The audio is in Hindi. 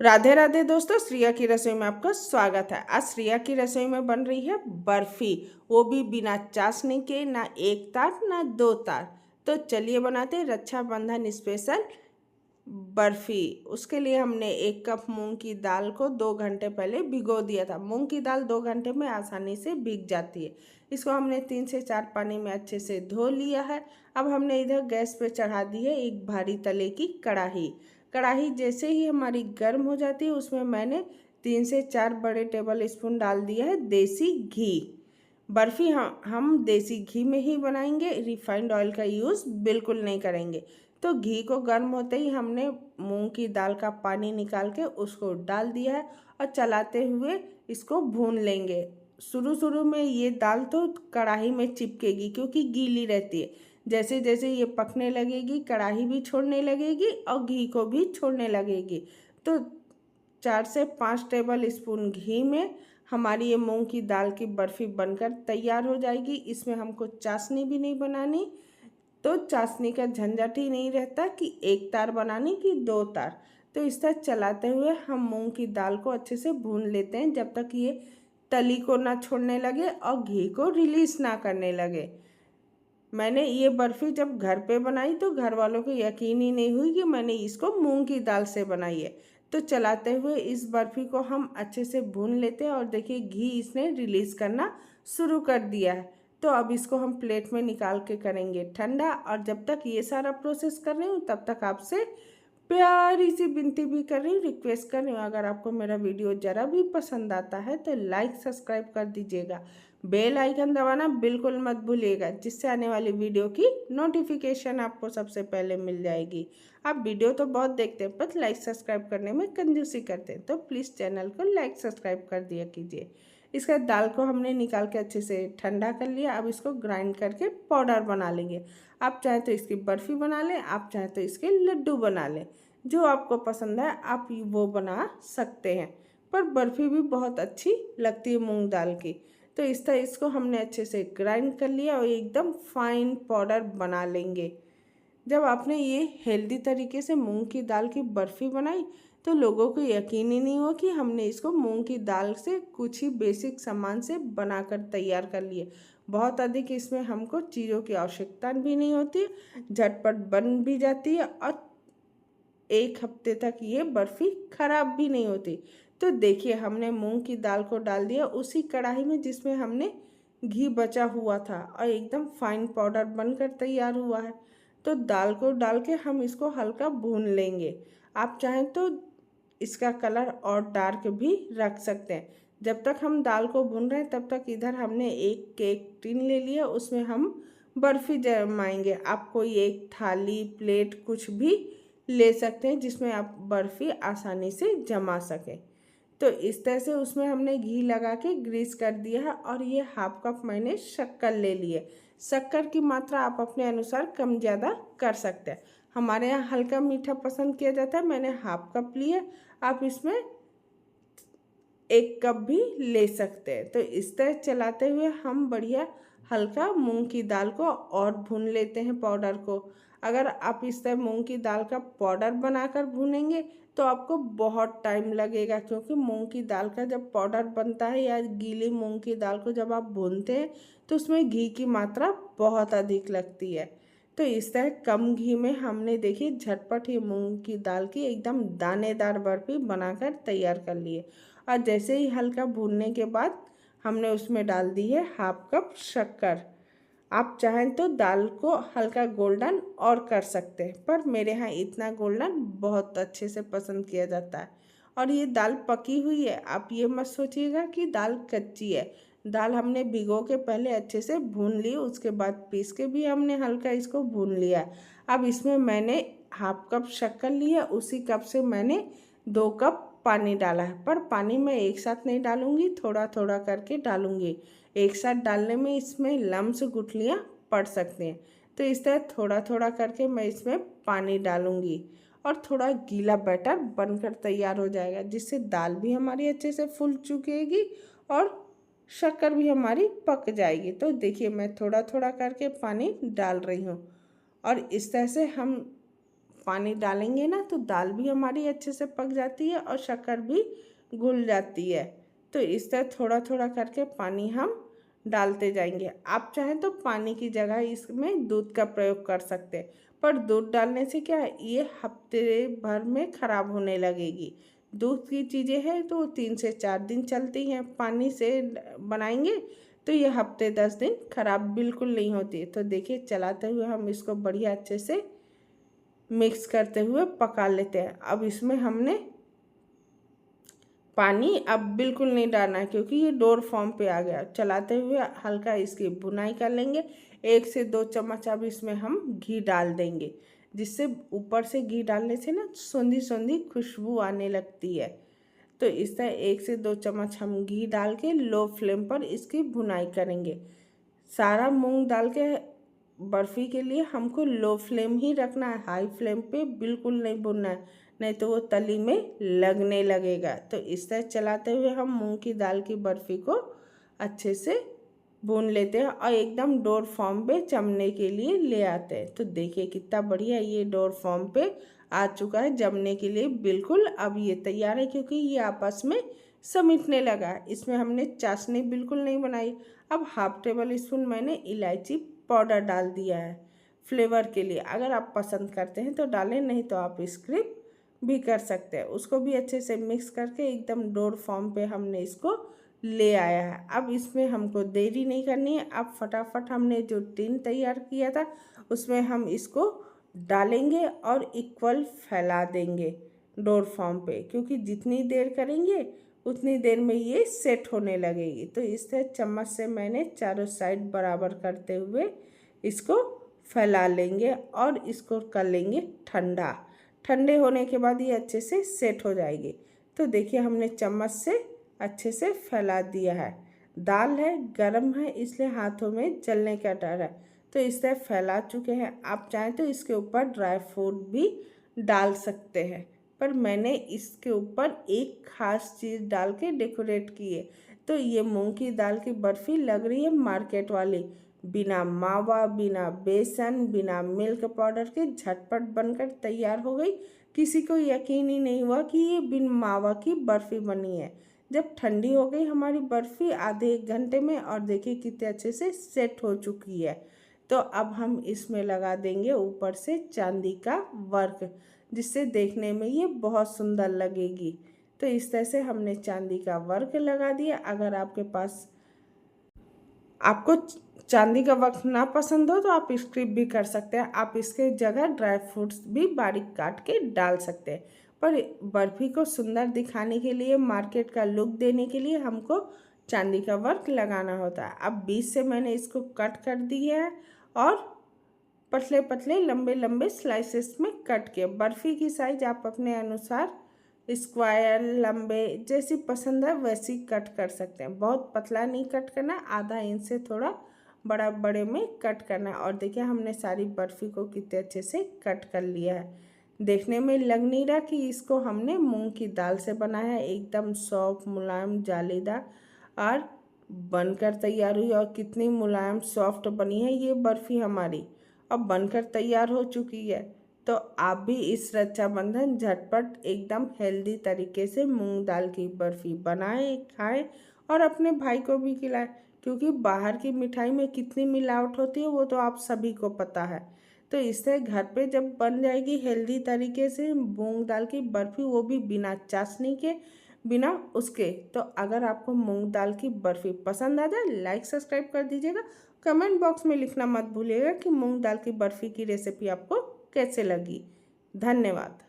राधे राधे दोस्तों, श्रिया की रसोई में आपका स्वागत है। आज श्रिया की रसोई में बन रही है बर्फी, वो भी बिना चाशनी के, ना एक तार ना दो तार। तो चलिए बनाते हैं रक्षाबंधन स्पेशल बर्फी। उसके लिए हमने 1 कप मूंग की दाल को 2 घंटे पहले भिगो दिया था। मूंग की दाल 2 घंटे में आसानी से भीग जाती है। इसको हमने 3 से 4 पानी में अच्छे से धो लिया है। अब हमने इधर गैस पे चढ़ा दी है एक भारी तले की कढ़ाई। कढ़ाई जैसे ही हमारी गर्म हो जाती है, उसमें मैंने 3 से 4 बड़े टेबल स्पून डाल दिया है देसी घी। बर्फ़ी हम देसी घी में ही बनाएंगे, रिफाइंड ऑयल का यूज़ बिल्कुल नहीं करेंगे। तो घी को गर्म होते ही हमने मूंग की दाल का पानी निकाल के उसको डाल दिया है और चलाते हुए इसको भून लेंगे। शुरू शुरू में ये दाल तो कढ़ाई में चिपकेगी क्योंकि गीली रहती है। जैसे जैसे ये पकने लगेगी, कढ़ाई भी छोड़ने लगेगी और घी को भी छोड़ने लगेगी। तो 4 से 5 टेबल स्पून घी में हमारी ये मूंग की दाल की बर्फ़ी बनकर तैयार हो जाएगी। इसमें हमको चाशनी भी नहीं बनानी, तो चाशनी का झंझट ही नहीं रहता कि एक तार बनानी कि दो तार। तो इस तरह चलाते हुए हम मूंग की दाल को अच्छे से भून लेते हैं जब तक ये तली को ना छोड़ने लगे और घी को रिलीज़ ना करने लगे। मैंने ये बर्फ़ी जब घर पे बनाई तो घर वालों को यकीन ही नहीं हुई कि मैंने इसको मूंग की दाल से बनाई है। तो चलाते हुए इस बर्फ़ी को हम अच्छे से भून लेते हैं और देखिए घी इसने रिलीज़ करना शुरू कर दिया है। तो अब इसको हम प्लेट में निकाल के करेंगे ठंडा। और जब तक ये सारा प्रोसेस कर रही हूँ तब तक आपसे प्यारी सी विनती भी कर रही हूँ, रिक्वेस्ट कर रही हूँ, अगर आपको मेरा वीडियो ज़रा भी पसंद आता है तो लाइक सब्सक्राइब कर दीजिएगा। बेल आइकन दबाना बिल्कुल मत भूलिएगा, जिससे आने वाली वीडियो की नोटिफिकेशन आपको सबसे पहले मिल जाएगी। आप वीडियो तो बहुत देखते हैं पर लाइक सब्सक्राइब करने में कंजूसी करते हैं, तो प्लीज़ चैनल को लाइक सब्सक्राइब कर दिया कीजिए। इसका दाल को हमने निकाल के अच्छे से ठंडा कर लिया। अब इसको ग्राइंड करके पाउडर बना लेंगे। आप चाहे तो इसकी बर्फ़ी बना लें, आप चाहे तो इसके लड्डू बना लें, जो आपको पसंद है आप वो बना सकते हैं। पर बर्फ़ी भी बहुत अच्छी लगती है मूंग दाल की। तो इस तरह इसको हमने अच्छे से ग्राइंड कर लिया और एकदम फाइन पाउडर बना लेंगे। जब आपने ये हेल्दी तरीके से मूंग की दाल की बर्फ़ी बनाई तो लोगों को यकीन ही नहीं हुआ कि हमने इसको मूंग की दाल से कुछ ही बेसिक सामान से बनाकर तैयार कर लिए। बहुत अधिक इसमें हमको चीज़ों की आवश्यकता भी नहीं होती, झटपट बन भी जाती है और 1 हफ्ते तक ये बर्फ़ी ख़राब भी नहीं होती। तो देखिए हमने मूंग की दाल को डाल दिया उसी कढ़ाई में जिसमें हमने घी बचा हुआ था और एकदम फाइन पाउडर बनकर तैयार हुआ है। तो दाल को डाल के हम इसको हल्का भून लेंगे। आप चाहें तो इसका कलर और डार्क भी रख सकते हैं। जब तक हम दाल को भून रहे हैं तब तक इधर हमने एक केक टिन ले लिया, उसमें हम बर्फ़ी जमाएंगे। आप कोई एक थाली प्लेट कुछ भी ले सकते हैं जिसमें आप बर्फ़ी आसानी से जमा सकें। तो इस तरह से उसमें हमने घी लगा के ग्रीस कर दिया है। और ये 1/2 कप मैंने शक्कर ले लिए। शक्कर की मात्रा आप अपने अनुसार कम ज़्यादा कर सकते हैं। हमारे यहाँ हल्का मीठा पसंद किया जाता है, मैंने 1/2 कप लिए। आप इसमें 1 कप भी ले सकते हैं। तो इस तरह चलाते हुए हम बढ़िया हल्का मूंग की दाल को और भून लेते हैं पाउडर को। अगर आप इस तरह मूंग की दाल का पाउडर बनाकर भूनेंगे तो आपको बहुत टाइम लगेगा, क्योंकि मूंग की दाल का जब पाउडर बनता है या गीली मूंग की दाल को जब आप भूनते हैं तो उसमें घी की मात्रा बहुत अधिक लगती है। तो इस तरह कम घी में हमने देखिए झटपट ही मूंग की दाल की एकदम दानेदार बर्फी बनाकर तैयार कर लिए। और जैसे ही हल्का भूनने के बाद हमने उसमें डाल दी है 1/2 कप शक्कर। आप चाहें तो दाल को हल्का गोल्डन और कर सकते हैं, पर मेरे यहाँ इतना गोल्डन बहुत अच्छे से पसंद किया जाता है। और ये दाल पकी हुई है, आप ये मत सोचिएगा कि दाल कच्ची है। दाल हमने भिगो के पहले अच्छे से भून ली, उसके बाद पीस के भी हमने हल्का इसको भून लिया। अब इसमें मैंने 1/2 कप शक्कर लिया, उसी कप से मैंने 2 कप पानी डाला है। पर पानी मैं एक साथ नहीं डालूंगी, थोड़ा थोड़ा करके डालूंगी। एक साथ डालने में इसमें लम्स गुठलियाँ पड़ सकती हैं। तो इस तरह थोड़ा थोड़ा करके मैं इसमें पानी डालूंगी और थोड़ा गीला बैटर बनकर तैयार हो जाएगा, जिससे दाल भी हमारी अच्छे से फूल चुकेगी और शक्कर भी हमारी पक जाएगी। तो देखिए मैं थोड़ा थोड़ा करके पानी डाल रही हूँ और इस तरह से हम पानी डालेंगे ना तो दाल भी हमारी अच्छे से पक जाती है और शक्कर भी घुल जाती है। तो इस तरह थोड़ा थोड़ा करके पानी हम डालते जाएंगे। आप चाहें तो पानी की जगह इसमें दूध का प्रयोग कर सकते हैं, पर दूध डालने से क्या है, ये हफ्ते भर में ख़राब होने लगेगी। दूध की चीज़ें हैं तो 3 से 4 दिन चलती हैं, पानी से बनाएंगे तो ये हफ्ते 10 दिन खराब बिल्कुल नहीं होती। तो देखिए चलाते हुए हम इसको बढ़िया अच्छे से मिक्स करते हुए पका लेते हैं। अब इसमें हमने पानी अब बिल्कुल नहीं डालना है क्योंकि ये डोर फॉर्म पे आ गया। चलाते हुए हल्का इसकी भुनाई कर लेंगे। 1 से 2 चम्मच अब इसमें हम घी डाल देंगे, जिससे ऊपर से घी डालने से ना सोंधी सोंधी खुशबू आने लगती है। तो इस तरह 1 से 2 चम्मच हम घी डाल के लो फ्लेम पर इसकी भुनाई करेंगे। सारा मूंग डाल के बर्फ़ी के लिए हमको लो फ्लेम ही रखना है, हाई फ्लेम पे बिल्कुल नहीं भुनना है, नहीं तो वो तली में लगने लगेगा। तो इस तरह चलाते हुए हम मूंग की दाल की बर्फ़ी को अच्छे से भून लेते हैं और एकदम डोर फॉर्म पे जमने के लिए ले आते हैं। तो देखिए कितना बढ़िया ये डोर फॉर्म पे आ चुका है जमने के लिए बिल्कुल। अब ये तैयार है क्योंकि ये आपस में समिटने लगा है। इसमें हमने चाशनी बिल्कुल नहीं बनाई। अब 1/2 टेबल स्पून मैंने इलायची पाउडर डाल दिया है फ्लेवर के लिए। अगर आप पसंद करते हैं तो डालें, नहीं तो आप स्किप भी कर सकते हैं। उसको भी अच्छे से मिक्स करके एकदम डोर फॉर्म पे हमने इसको ले आया है। अब इसमें हमको देरी नहीं करनी है। अब फटाफट हमने जो टिन तैयार किया था उसमें हम इसको डालेंगे और इक्वल फैला देंगे डोर फॉर्म पे, क्योंकि जितनी देर करेंगे उतनी देर में ये सेट होने लगेगी। तो इस तरह चम्मच से मैंने चारों साइड बराबर करते हुए इसको फैला लेंगे और इसको कर लेंगे ठंडा। ठंडे होने के बाद ये अच्छे से सेट हो जाएगी। तो देखिए हमने चम्मच से अच्छे से फैला दिया है। दाल है, गरम है, इसलिए हाथों में जलने का डर है। तो इस तरह फैला चुके हैं। आप चाहें तो इसके ऊपर ड्राई फ्रूट भी डाल सकते हैं, पर मैंने इसके ऊपर एक ख़ास चीज़ डाल के डेकोरेट की है। तो ये मूंग की दाल की बर्फ़ी लग रही है मार्केट वाली, बिना मावा, बिना बेसन, बिना मिल्क पाउडर के झटपट बनकर तैयार हो गई। किसी को यकीन ही नहीं हुआ कि ये बिन मावा की बर्फ़ी बनी है। जब ठंडी हो गई हमारी बर्फ़ी आधे 1 घंटे में, और देखिए कितने अच्छे से सेट हो चुकी है। तो अब हम इसमें लगा देंगे ऊपर से चांदी का वर्क, जिससे देखने में ये बहुत सुंदर लगेगी। तो इस तरह से हमने चांदी का वर्क लगा दिया। अगर आपको चांदी का वर्क ना पसंद हो तो आप स्किप भी कर सकते हैं। आप इसके जगह ड्राई फ्रूट्स भी बारीक काट के डाल सकते हैं। पर बर्फ़ी को सुंदर दिखाने के लिए, मार्केट का लुक देने के लिए हमको चांदी का वर्क लगाना होता है। अब बीच से मैंने इसको कट कर दिया है और पतले पतले लंबे लंबे स्लाइसेस में कट के। बर्फ़ी की साइज आप अपने अनुसार स्क्वायर, लंबे, जैसी पसंद है वैसी कट कर सकते हैं। बहुत पतला नहीं कट करना, आधा इंच से थोड़ा बड़े में कट करना है। और देखिए हमने सारी बर्फ़ी को कितने अच्छे से कट कर लिया है। देखने में लग नहीं रहा कि इसको हमने मूंग की दाल से बनाया है। एकदम सॉफ्ट, मुलायम, जालीदार और बनकर तैयार हुई। और कितनी मुलायम सॉफ्ट बनी है ये बर्फ़ी हमारी, अब बनकर तैयार हो चुकी है। तो आप भी इस रक्षाबंधन झटपट एकदम हेल्दी तरीके से मूंग दाल की बर्फ़ी बनाएं, खाएं और अपने भाई को भी खिलाएं, क्योंकि बाहर की मिठाई में कितनी मिलावट होती है वो तो आप सभी को पता है। तो इससे घर पे जब बन जाएगी हेल्दी तरीके से मूंग दाल की बर्फ़ी, वो भी बिना चाशनी के, बिना उसके, तो अगर आपको मूंग दाल की बर्फ़ी पसंद आ जाए, लाइक सब्सक्राइब कर दीजिएगा। कमेंट बॉक्स में लिखना मत भूलिएगा कि मूंग दाल की बर्फ़ी की रेसिपी आपको कैसे लगी। धन्यवाद।